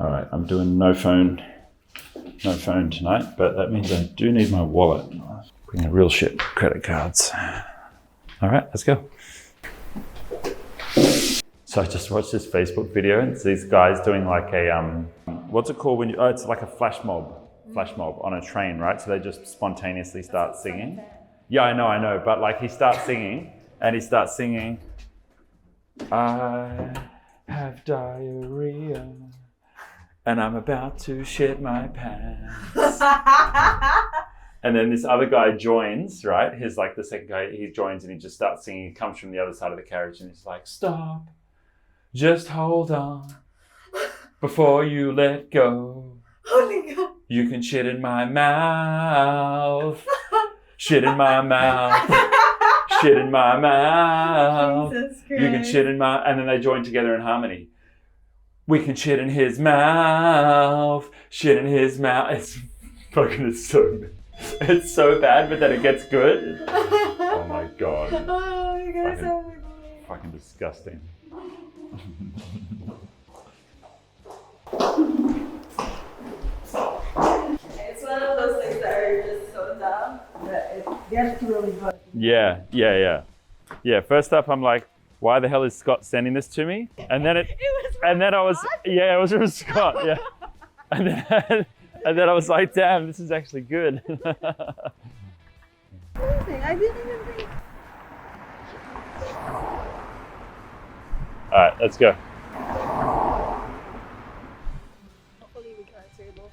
All right, I'm doing no phone tonight, but that means I do need my wallet. Bring the real shit, credit cards. All right, let's go. So I just watched this Facebook video, and it's these guys doing like a, what's it called when you, oh, it's like a flash mob on a train, right? So they just spontaneously start singing. Yeah, I know, but like he starts singing, I have diarrhea, and I'm about to shit my pants. And then this other guy joins, right? He's like the second guy, he joins and he just starts singing. He comes from the other side of the carriage and he's like, stop, just hold on before you let go. Holy God. You can shit in my mouth, shit in my mouth, shit in my mouth. Jesus Christ. You can shit in my, and then they join together in harmony. We can shit in his mouth, shit in his mouth. It's fucking, it's so bad, but then it gets good. Oh my God. Oh, you guys are fucking disgusting. It's one of those things that are just so dumb that it gets really good. Yeah, first up I'm like, why the hell is Scott sending this to me? And then it was from Scott, yeah. And then I was like, damn, this is actually good. Amazing. I didn't even think. All right, let's go. Hopefully we can't table.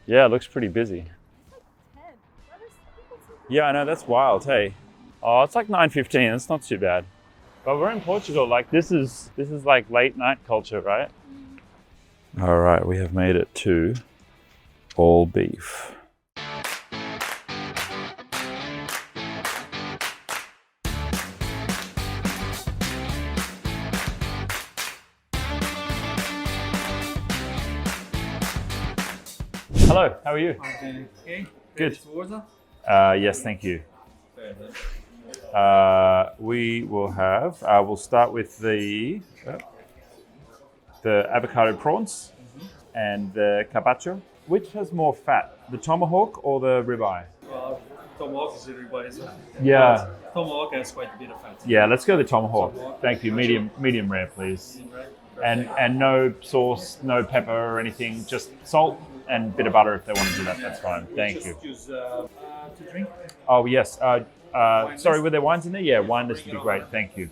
Yeah, it looks pretty busy. Yeah, I know, that's wild, hey. Oh, it's like 9:15, it's not too bad. But we're in Portugal, like this is like late night culture, right? All right, we have made it to all beef. Hello, how are you? Okay. Good. Water? Yes, thank you. We will have, we'll start with the avocado prawns and the carpaccio. Which has more fat, the tomahawk or the ribeye? Tomahawk is a ribeye as well. Yeah. Tomahawk has quite a bit of fat. Yeah, let's go the tomahawk. Thank you. Medium rare, please. And no sauce, no pepper or anything, just salt and a bit of butter if they want to do that, that's fine. Thank you. Use to drink. Oh, yes. Sorry, were there wines in there? Yeah, wine list would be great. Thank you.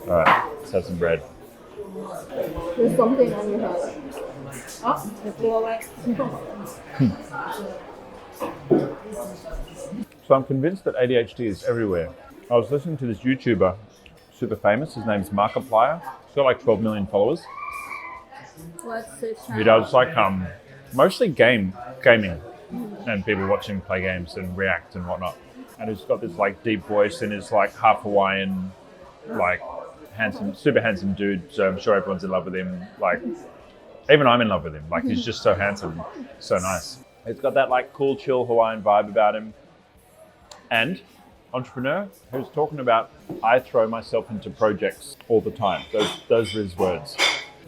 All right, let's have some bread. There's something on your head. Oh, it's all right. So I'm convinced that ADHD is everywhere. I was listening to this YouTuber, super famous. His name's Markiplier. He's got like 12 million followers. What's it? He does like mostly gaming and people watch him play games and react and whatnot. And he's got this like deep voice and is like half Hawaiian, like handsome, super handsome dude. So I'm sure everyone's in love with him. Like even I'm in love with him. Like he's just so handsome, so nice. He's got that like cool, chill Hawaiian vibe about him. And entrepreneur who's talking about, I throw myself into projects all the time. Those were his words.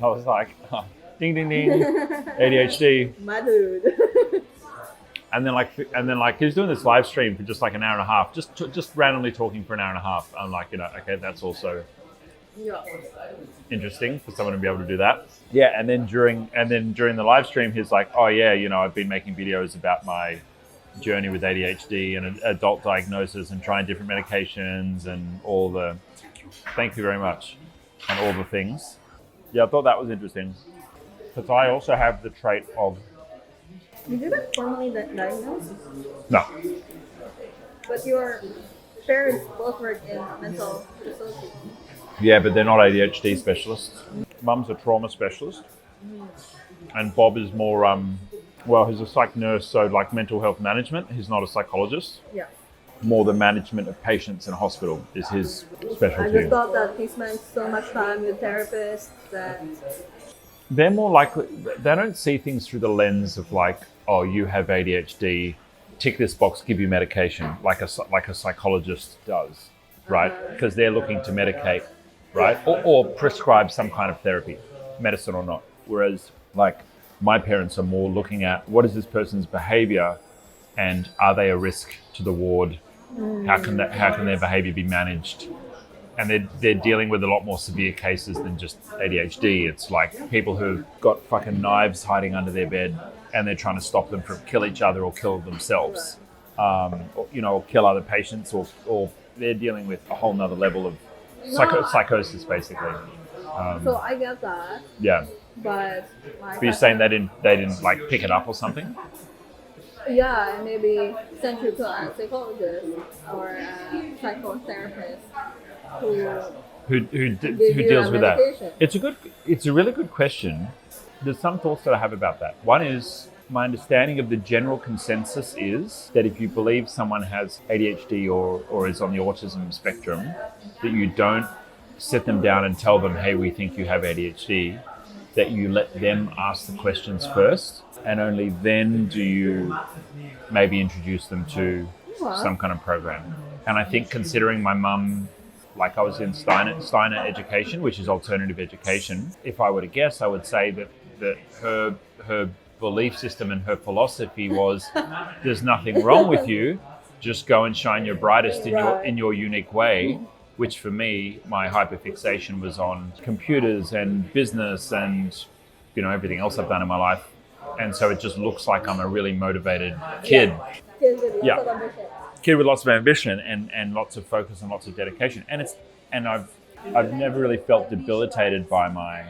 I was like, oh, ding, ding, ding, ADHD. My dude. And then like he was doing this live stream for just like an hour and a half, just randomly talking for an hour and a half. I'm like, okay, that's also interesting for someone to be able to do that. Yeah, and then during the live stream, he's like, oh yeah, I've been making videos about my journey with ADHD and an adult diagnosis and trying different medications and all the, thank you very much, and all the things. Yeah, I thought that was interesting because I also have the trait of. Did you get formally diagnosed? No. But your parents both work in mental facilities. Yeah, but they're not ADHD specialists. Mum's a trauma specialist, and Bob is more, he's a psych nurse, so like mental health management. He's not a psychologist. Yeah. More the management of patients in a hospital is his specialty. I just thought that he spent so much time with therapists that... They're more likely, they don't see things through the lens of like, oh, you have ADHD, tick this box, give you medication, like a psychologist does, right? Because they're looking to medicate, right? Or prescribe some kind of therapy. medicine or not. Whereas like my parents are more looking at what is this person's behavior and are they a risk to the ward? How can their behavior be managed? And they're dealing with a lot more severe cases than just ADHD. It's like people who've got fucking knives hiding under their bed and they're trying to stop them from kill each other or kill themselves, or kill other patients, or they're dealing with a whole nother level of psychosis, basically. So I get that. Yeah. But you're saying they didn't like pick it up or something? Yeah, and maybe send you to a psychologist or a psychotherapist who deals with that. medication. It's a really good question. There's some thoughts that I have about that. One is my understanding of the general consensus is that if you believe someone has ADHD or is on the autism spectrum, that you don't sit them down and tell them, hey, we think you have ADHD, that you let them ask the questions first, and only then do you maybe introduce them to some kind of program. And I think considering my mum, like I was in Steiner education, which is alternative education, if I were to guess, I would say that her belief system and her philosophy was there's nothing wrong with you, just go and shine your brightest in your unique way. Which for me, my hyperfixation was on computers and business and everything else I've done in my life. And so it just looks like I'm a really motivated kid. Kid with lots of ambition and lots of focus and lots of dedication. And I've never really felt debilitated by my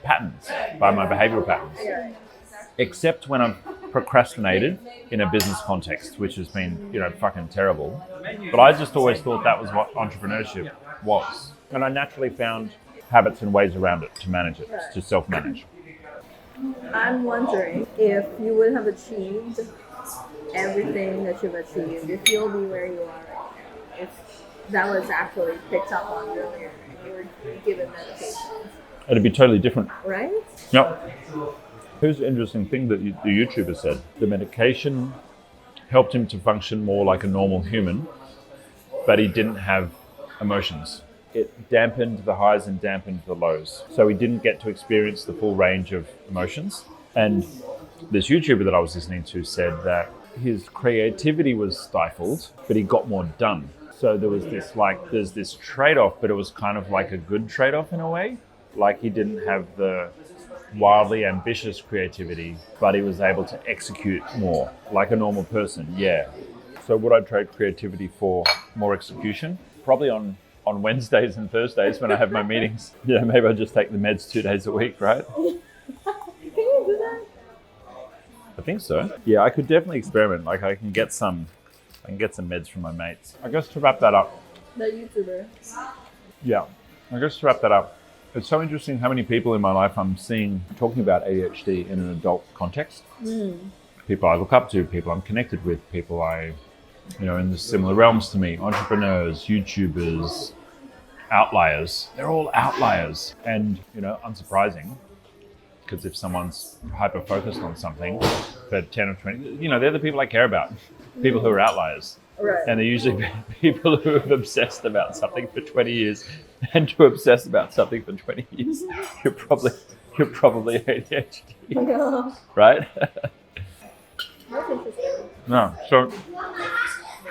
patterns, by my behavioral patterns, except when I've procrastinated in a business context, which has been fucking terrible. But I just always thought that was what entrepreneurship was, and I naturally found habits and ways around it to manage it, to self-manage. I'm wondering if you would have achieved everything that you've achieved, if you'll be where you are right now, if that was actually picked up on earlier and you were given medication. It'd be totally different. Right? Yep. Here's the interesting thing that the YouTuber said. The medication helped him to function more like a normal human, but he didn't have emotions. It dampened the highs and dampened the lows. So he didn't get to experience the full range of emotions. And this YouTuber that I was listening to said that his creativity was stifled, but he got more done. So there was there's this trade-off, but it was kind of like a good trade-off in a way. Like he didn't have the wildly ambitious creativity, but he was able to execute more like a normal person. Yeah. So would I trade creativity for more execution? Probably on Wednesdays and Thursdays when I have my meetings. Yeah, maybe I'll just take the meds 2 days a week, right? Can you do that? I think so. Yeah, I could definitely experiment. Like I can get some meds from my mates. I guess to wrap that up. The YouTuber. Yeah. I guess to wrap that up. It's so interesting how many people in my life I'm seeing talking about ADHD in an adult context. People I look up to, people I'm connected with, people I, in the similar realms to me, entrepreneurs, YouTubers, outliers. They're all outliers. And, unsurprising, because if someone's hyper-focused on something for 10 or 20, they're the people I care about, people who are outliers. Right. And they're usually people who have obsessed about something for 20 years. And to obsess about something for 20 years, you're probably ADHD, Yeah. right? That's interesting. No, so,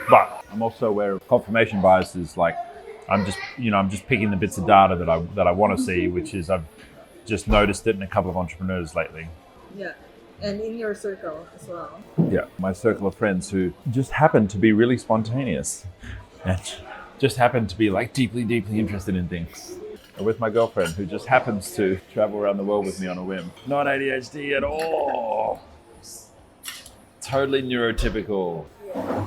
but I'm also aware of confirmation bias is like, I'm just picking the bits of data that I want to see, which is I've just noticed it in a couple of entrepreneurs lately. Yeah. And in your circle as well. Yeah, my circle of friends who just happen to be really spontaneous and just happen to be like deeply, deeply interested in things. Or with my girlfriend who just happens to travel around the world with me on a whim. Not ADHD at all. Totally neurotypical. Yeah.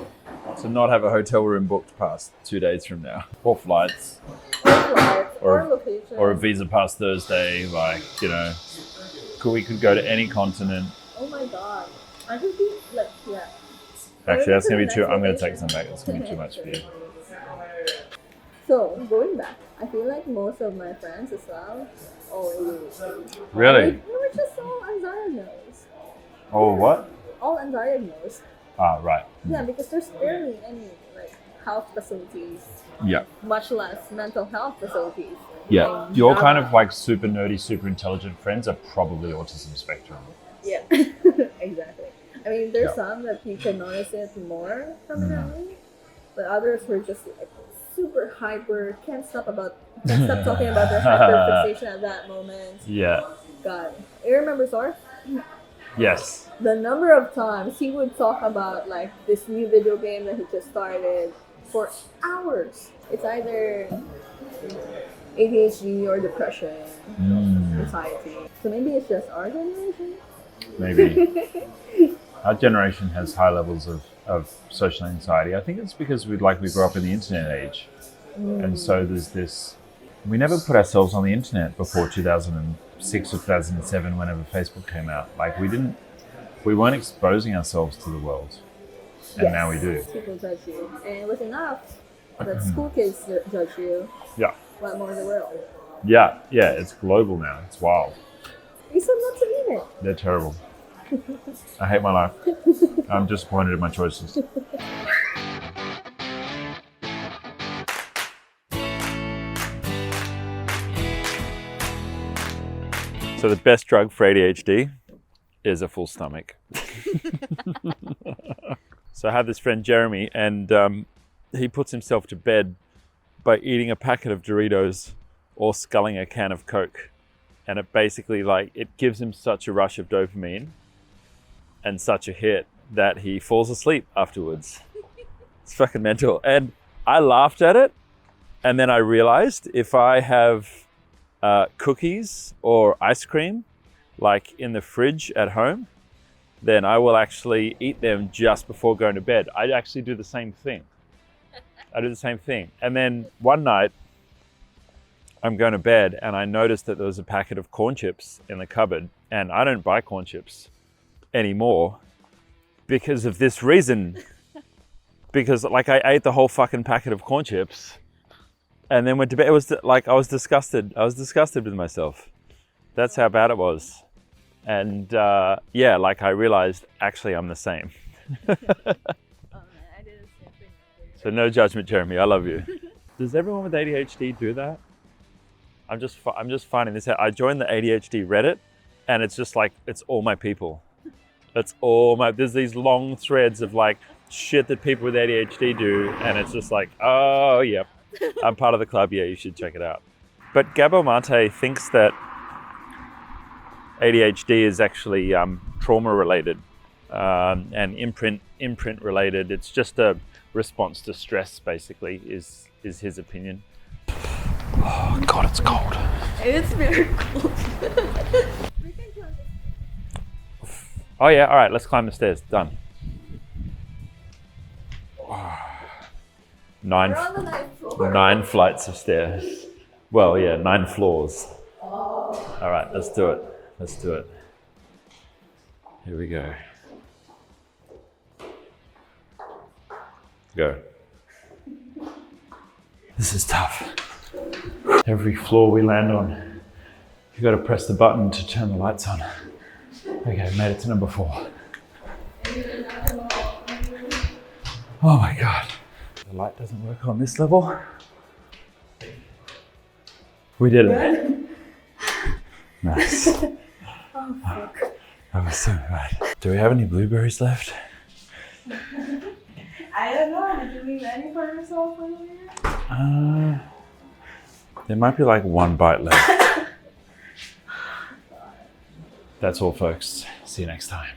To not have a hotel room booked past 2 days from now. Or flights. Or location. Or a visa past Thursday, we could go to any continent. Oh my god. I could be yeah. Actually, that's going to be too, I'm going to take some back. That's going to be too much for you. So, going back, I feel like most of my friends as well, Really? We're just all undiagnosed. Oh, what? All undiagnosed. Ah, right. Yeah, because there's barely any health facilities. Yeah. Much less mental health facilities. Yeah, And your Java- kind of like super nerdy, super intelligent friends are probably autism spectrum. Yeah, exactly. I mean, there's Yeah. some that you can notice it more prominently, but others were just like super hyper, can't stop talking about their hyperfixation at that moment. Yeah. God, you remember Sor? Yes. The number of times he would talk about like this new video game that he just started for hours. It's either ADHD or depression, anxiety. So maybe it's just our generation. Maybe. Our generation has high levels of social anxiety. I think it's because we grew up in the internet age. And so there's this, we never put ourselves on the internet before 2006 or 2007, whenever Facebook came out. Like we weren't exposing ourselves to the world. And now we do. People judge you. And it was enough that school kids judge you. Yeah. What more the world? Yeah. Yeah. It's global now. It's wild. You said not to eat it. They're terrible. I hate my life. I'm disappointed in my choices. So the best drug for ADHD is a full stomach. So I have this friend Jeremy, and he puts himself to bed by eating a packet of Doritos or sculling a can of Coke. And it basically it gives him such a rush of dopamine and such a hit that he falls asleep afterwards. It's fucking mental. And I laughed at it. And then I realized if I have cookies or ice cream, like in the fridge at home, then I will actually eat them just before going to bed. I actually do the same thing. And then one night, I'm going to bed and I noticed that there was a packet of corn chips in the cupboard, and I don't buy corn chips anymore because of this reason. Because I ate the whole fucking packet of corn chips and then went to bed. It was I was disgusted. I was disgusted with myself. That's how bad it was. And I realized actually I'm the same. Oh man, I did the same thing. So no judgment, Jeremy. I love you. Does everyone with ADHD do that? I'm just finding this out. I joined the ADHD Reddit, and it's just it's all my people. There's these long threads of shit that people with ADHD do, and it's just oh, yep, I'm part of the club. Yeah, you should check it out. But Gabo Mate thinks that ADHD is actually trauma related and imprint related. It's just a response to stress, basically, is his opinion. Oh God, it's cold. It's very cold. Oh yeah, all right, let's climb the stairs. Done. We're on the ninth floor. 9 flights of stairs. Well, yeah, 9 floors. All right, let's do it. Here we go. Go. This is tough. Every floor we land on, you got to press the button to turn the lights on. Okay, made it to number 4. Oh my God. The light doesn't work on this level. We did it. Nice. Oh fuck. That was so bad. Do we have any blueberries left? I don't know. Did you leave any for yourself earlier? There might be 1 bite left. That's all, folks. See you next time.